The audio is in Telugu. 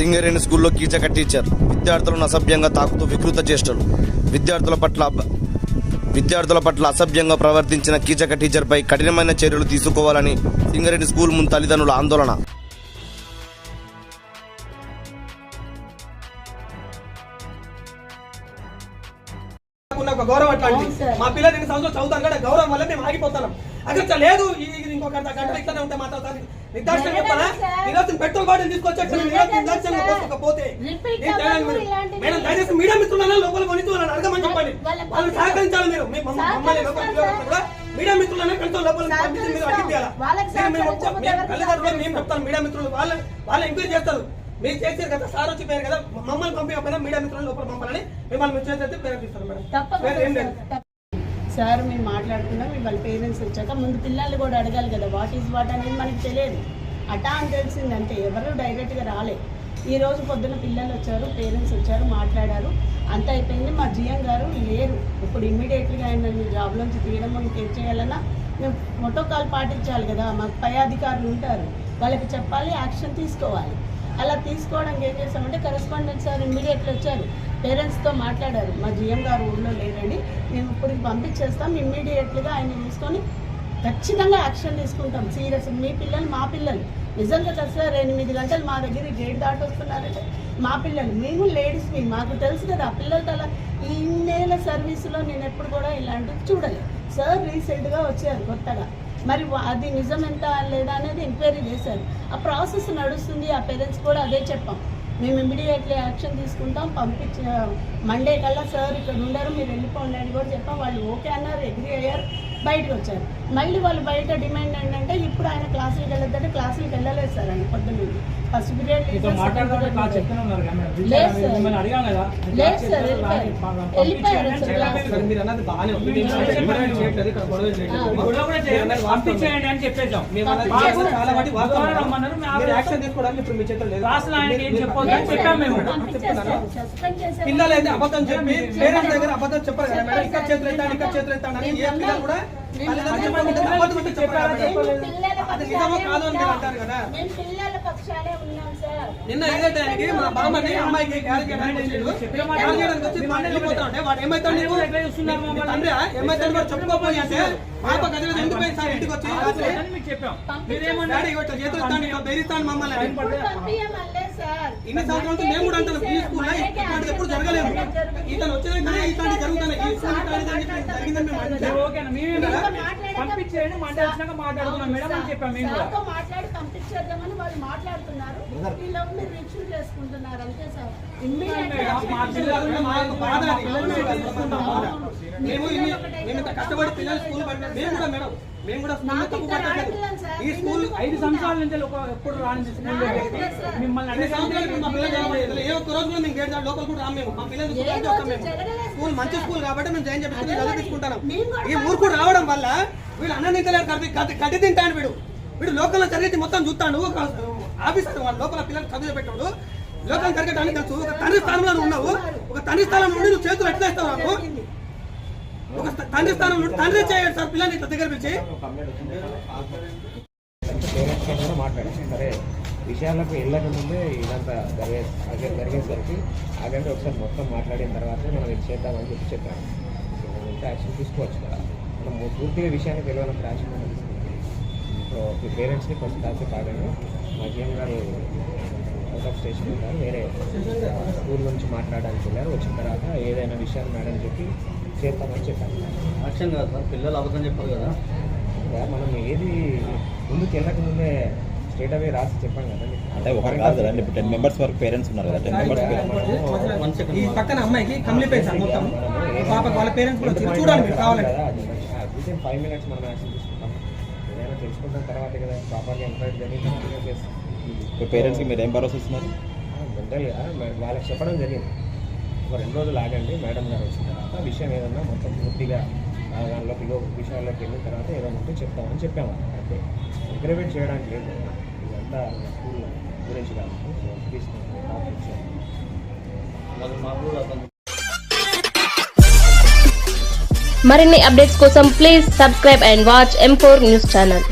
సింగరేణి స్కూల్లో కీచక టీచర్ విద్యార్థులను అసభ్యంగా తాకుతూ వికృత చేష్టలు. విద్యార్థుల పట్ల అసభ్యంగా ప్రవర్తించిన కీచక టీచర్పై కఠినమైన చర్యలు తీసుకోవాలని సింగరేణి స్కూల్ ముందు తల్లిదండ్రుల ఆందోళన. గౌరవం అట్లాంటి మా పిల్లలు 2 సంవత్సరాలు చదువుతారు కదా, గౌరవం వల్ల మేము ఆగిపోతాం. అక్కడ లేదు ఇంకొక గంట ఇట్లానే ఉంటే మాత్రం నిర్దాక్షిణ్యం చెప్పాలా? ఈరోజు పెట్రోల్ బాటిల్ తీసుకొచ్చి నిర్దాక్షిణ్యంగా పోకపోతే మేడం దయచేసి మీడియా మిత్రులను లోపల కొని వాళ్ళని అడగమని చెప్పండి. వాళ్ళు సహకరించాలి. మీరు మమ్మల్ని మీడియా మిత్రులనే కనుక లోపల మీరు అడిగియాలా? తల్లిదండ్రులు మేము చెప్తాను, మీడియా మిత్రులు వాళ్ళు ఎంక్వైరీ చేస్తారు. మీరు చేసారు కదా, సార్ వచ్చి పేరు కదా, మమ్మల్ని పంపించకపోయినా మీడియా మిత్రులను లోపల పంపాలని మిమ్మల్ని మిత్రులైతే ప్రేరేపిస్తారు మేడం. సార్ మేము మాట్లాడుకున్నాం, వాళ్ళ పేరెంట్స్ వచ్చాక ముందు పిల్లల్ని కూడా అడగాలి కదా, వాట్ ఈజ్ వాట్ అనేది మనకి తెలియదు. అటా అని తెలిసిందంటే ఎవరు డైరెక్ట్గా రాలే. ఈరోజు పొద్దున్న పిల్లలు వచ్చారు, పేరెంట్స్ వచ్చారు, మాట్లాడారు, అంత అయిపోయింది. మా జిఎం గారు లేరు. ఇప్పుడు ఇమ్మీడియట్గా ఆయన జాబ్లోంచి తీయడం ఇంకేం చేయాలన్నా మేము ప్రోటోకాల్ పాటించాలి కదా. మాకు పై అధికారులు ఉంటారు, వాళ్ళకి చెప్పాలి, యాక్షన్ తీసుకోవాలి. అలా తీసుకోవడానికి ఏం చేస్తామంటే కరెస్పాండెంట్ సార్ ఇమ్మీడియట్లీ వచ్చారు, పేరెంట్స్తో మాట్లాడారు. మా జిఎం గారు ఊళ్ళో లేరండి, మేము ఇప్పుడు పంపించేస్తాం, ఇమ్మీడియట్లీగా ఆయన తీసుకొని ఖచ్చితంగా యాక్షన్ తీసుకుంటాం. సీరియస్ మీ పిల్లలు మా పిల్లలు నిజంగా కదా సార్, 8 గంటలు మా దగ్గర గేట్ దాటి వస్తున్నారంటే మా పిల్లలు, మేము లేడీస్ని, మాకు తెలుసు కదా ఆ పిల్లలతో. అలా ఇన్నేళ్ళ సర్వీసులో నేను ఎప్పుడు కూడా ఇలాంటివి చూడలేదు. సార్ రీసెంట్గా వచ్చారు కొత్తగా, మరి అది నిజం ఎంత లేదా అనేది ఎంక్వైరీ చేశారు. ఆ ప్రాసెస్ నడుస్తుంది. ఆ పేరెంట్స్ కూడా అదే చెప్పాం, మేము ఇమ్మీడియట్లీ యాక్షన్ తీసుకుంటాం, మండే కల్లా సార్ ఇక్కడ ఉండరు, మీరు వెళ్ళిపోండి అని కూడా చెప్పాం. వాళ్ళు ఓకే అన్నారు, అగ్రీ అయ్యారు, బయటకు వచ్చారు. మళ్ళీ వాళ్ళు బయట డిమాండ్ ఏంటంటే ఇప్పుడు ఆయన క్లాసులకు వెళ్ళొద్దంటే క్లాసులకు వెళ్ళలేదు సార్. ఆయన పొద్దున్న ఫస్ట్ పీరియడ్ లేదు సార్, వెళ్ళిపోయారు. పిల్లలు అయితే అబద్ధం చెప్పి పేరెంట్స్ దగ్గర అబద్ధం చెప్పారు కదా మేడం, ఇక్కడ చేతులు ఎత్తాను ఇక్కడ చేతులు ఎత్తాను అని ఏ పిల్లలు కూడా నిన్న ఇదే టైంకి మా బామ్మని అమ్మాయికి వాడు ఏమైతాడు ఏమైతాడు చెప్పుకోపోయి అంటే పాప గది ఎందుకు పోయింది సార్ ఇంటికి వచ్చి చేతులు బెదిరిస్తాను మమ్మల్ని. ఇన్ని సంవత్సరాలతో మేము కూడా అంటాను, ఈ స్కూల్లో ఇట్లాంటిది ఎప్పుడు జరగలేదు. ఇతను వచ్చినా ఇట్లాంటి జరుగుతున్నాయి, ఈ స్కూల్ జరిగిందని మేము పంపించేయండి, మండే వచ్చినాక మాట్లాడుకున్నాం మేడం అని చెప్పాం. మేము కూడా మాట్లాడి పంపించేద్దామని వాళ్ళు మాట్లాడుతున్నారు, రిసీవ్ చేసుకుంటున్నారు అంతే సార్. కష్టపడి పిల్లలు స్కూల్ మేము కూడా ఈ స్కూల్ 5 సంవత్సరాల నుంచి ఎప్పుడు రాని మిమ్మల్ని ఏ ఒక్క రోజు మేము గేట్ లోపల కూడా రాము. మేము మా పిల్లలు స్కూల్ మంచి స్కూల్ కాబట్టి మేము జాయిన్ చేపించుకుని చదివించుకుంటాం. ఈ ఊరు కూడా రావడం వల్ల వీళ్ళు అన్నం తింటలేరు, గడ్డి తింటాను. వీడు లోకల్లో జరిగేది మొత్తం చూస్తాడు. ఒక ఆఫీసర్ వాళ్ళ లోపల పిల్లలు చదువు పెట్టాడు, లోకల్ జరగడానికి తెలుసు. ఒక తండ్రి స్థానంలో ఉన్నావు, ఒక తండ్రి స్థానంలో నుండి నువ్వు చేతులు ఎట్లా ఇస్తావు నాకు? ఒక తండ్రి స్థానం నుండి తండ్రి చేయడు సార్ పిల్లల్ని ఇట్లా దగ్గర పిలిచి. మాట్లాడారు సరే, విషయాలకు వెళ్ళక ముందే ఇదంతా జరిగేసరికి ఆగంటే ఒకసారి మొత్తం మాట్లాడిన తర్వాత మనం ఇది చేద్దామని చెప్పాను. యాక్షన్ తీసుకోవచ్చు కదా, మనం పూర్తిగా విషయానికి వెళ్ళినప్పుడు యాక్షన్ ఇప్పుడు పేరెంట్స్ని కొంచెం కాసేపు ఆగండి. మా జిఎం గారు అవుట్ ఆఫ్ స్టేషన్ ఉన్నారు, వేరే స్కూల్ నుంచి మాట్లాడడానికి వెళ్ళారు. వచ్చిన తర్వాత ఏదైనా విషయాలు మేడం చెప్పి చేద్దామని చెప్పాను. యాక్షన్ కాదు సార్, పిల్లలు అబద్ధం చెప్పారు కదా, మనం ఏది ముందుకు వెళ్ళక ముందే స్ట్రేట్ అవే రాసి చెప్పాం కదండి. అంటే ఒకరు కాదు కదండి, ఇప్పుడు 10 మెంబర్స్ వరకు పేరెంట్స్ ఉన్నారు కదా. 10 మెంబర్స్ ఈ పక్కన అమ్మాయికి కంప్లీట్ సార్ మొత్తం వాళ్ళ పేరెంట్స్ కూడా చూడాలి మీరు కావాలంటే. వితిన్ 5 minutes మనం యాక్షన్ తీసుకుంటాం. ఏదైనా తెలుసుకున్న తర్వాత కదా ప్రాపర్గా ఎంక్వైరీ జరిగింది. పేరెంట్స్కి మీరు ఏం భరోసా ఇస్తున్నారు? జనరల్గా వాళ్ళకి చెప్పడం జరిగింది, ఒక 2 రోజులు ఆగండి, మేడం గారు వచ్చిన తర్వాత విషయం ఏదన్నా మొత్తం పూర్తిగా దానిలోకి విషయాల్లోకి వెళ్ళిన తర్వాత ఏదైనా ఉంటే చెప్తామని చెప్పాము. అంటే అగ్రివేట్ చేయడానికి లేదు, ఇదంతా స్కూల్ గురించి కాదు. మరిన్ని అప్డేట్స్ కోసం please subscribe and watch M4 news channel.